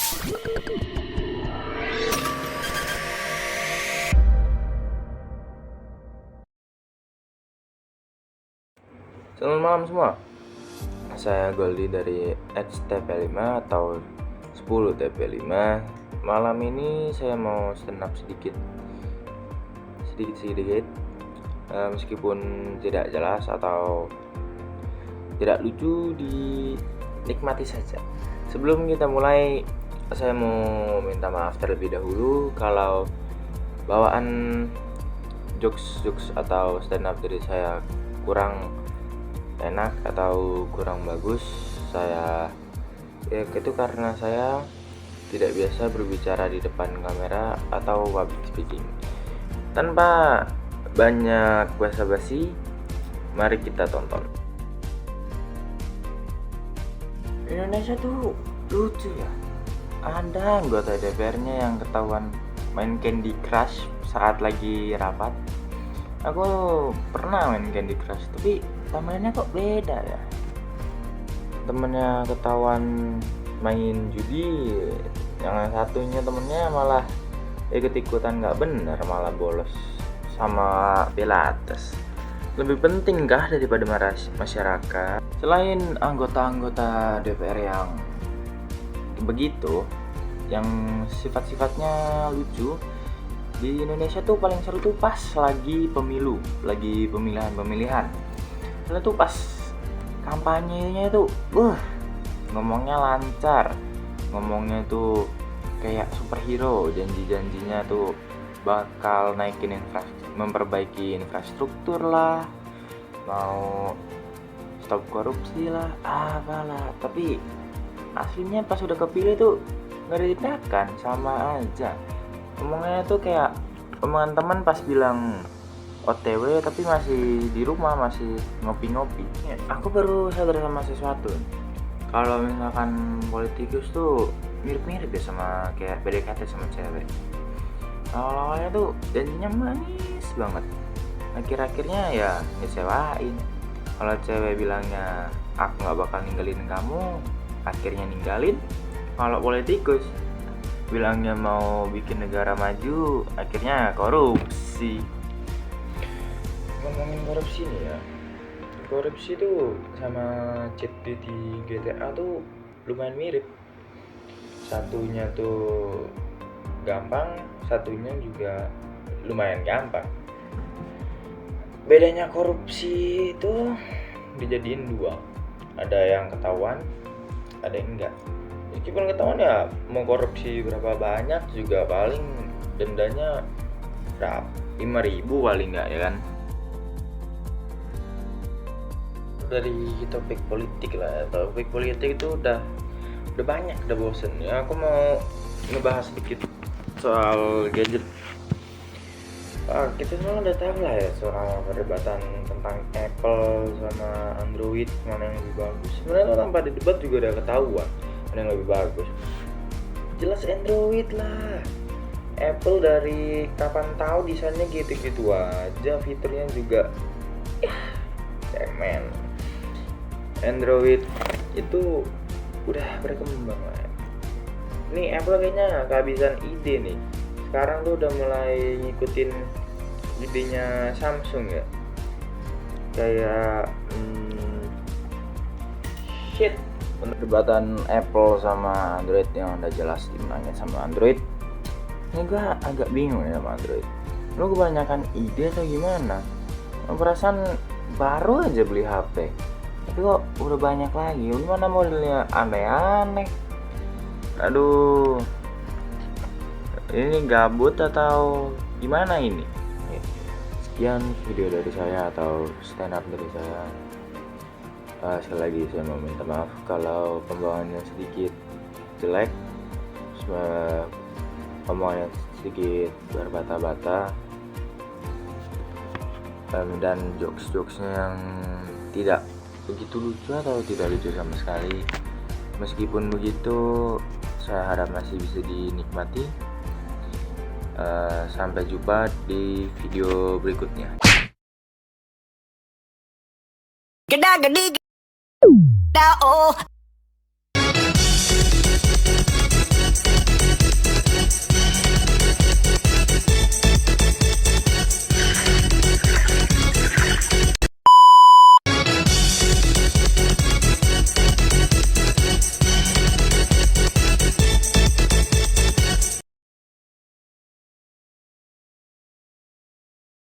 Selamat malam semua. Saya Goldi dari HTP5 atau 10TP5. Malam ini saya mau stand up sedikit, meskipun tidak jelas atau tidak lucu, dinikmati saja. Sebelum kita mulai, saya mau minta maaf terlebih dahulu kalau bawaan jokes atau stand up dari saya kurang enak atau kurang bagus. Itu karena saya tidak biasa berbicara di depan kamera atau public speaking. Tanpa banyak basa-basi, mari kita tonton. Indonesia tuh lucu ya. Ada anggota DPR-nya yang ketahuan main Candy Crush saat lagi rapat. Aku pernah main Candy Crush, tapi temennya kok beda ya. Temennya ketahuan main judi, yang satunya temennya malah ikut-ikutan gak bener, malah bolos sama pilates. Lebih pentingkah daripada masyarakat? Selain anggota-anggota DPR yang begitu, yang sifat-sifatnya lucu, di Indonesia tuh paling seru tuh pas lagi pemilu, lagi pemilihan. Karena tuh pas kampanyenya itu, ngomongnya lancar, ngomongnya tuh kayak superhero, janji-janjinya tuh bakal naikin memperbaiki infrastruktur lah, mau stop korupsi lah, apalah. Tapi aslinya pas udah kepilih tuh nggak ditindakan, sama aja. Ngomongnya tuh kayak omongan teman pas bilang OTW tapi masih di rumah, masih ngopi-ngopi. Aku baru sadar sama sesuatu. Kalau misalkan politikus tuh mirip-mirip ya sama kayak PDKT sama cewek. Awal-awalnya tuh janjinya manis banget. Akhir-akhirnya ya ngecewain. Kalau cewek bilangnya aku nggak bakal ninggalin kamu, akhirnya ninggalin. Kalau politikus bilangnya mau bikin negara maju, akhirnya korupsi. Ngomongin korupsi nih ya, korupsi tuh sama cheat di GTA tuh lumayan mirip. Satunya tuh gampang, satunya juga lumayan gampang. Bedanya korupsi itu dijadiin dua, ada yang ketahuan, ada yang enggak. Meskipun ketahuan ya mau korupsi berapa banyak juga paling dendanya berapa, 5.000 paling enggak ya kan. Dari topik politik lah, topik politik itu udah banyak, udah bosen ya. Aku mau ngebahas sedikit soal gadget. Kita semua udah tahu lah ya soal perdebatan tentang Apple sama Android, mana yang lebih bagus. Sebenarnya tanpa didebat juga udah ketahuan mana yang lebih bagus. Jelas Android lah. Apple dari kapan tahu desainnya gitu-gitu aja, fiturnya juga cemen. Android itu udah berkembang lah. Nih Apple kayaknya kehabisan ide nih. Sekarang tuh udah mulai ngikutin idenya Samsung ya. Kayak perdebatan Apple sama Android yang udah jelas dimenangin sama Android. Ini gue agak bingung ya sama Android. Lu kebanyakan ide atau gimana? Perasaan baru aja beli HP, tapi kok udah banyak lagi. Lu mana modelnya aneh-aneh. Aduh, ini gabut atau gimana ini? Sekian video dari saya atau stand up dari saya. Sekali lagi saya mau minta maaf kalau pembawaannya sedikit jelek, omongannya sedikit berbata-bata, dan jokes-jokesnya yang tidak begitu lucu atau tidak lucu sama sekali. Meskipun begitu, saya harap masih bisa dinikmati. Sampai jumpa di video berikutnya. Geda gedi. Oh.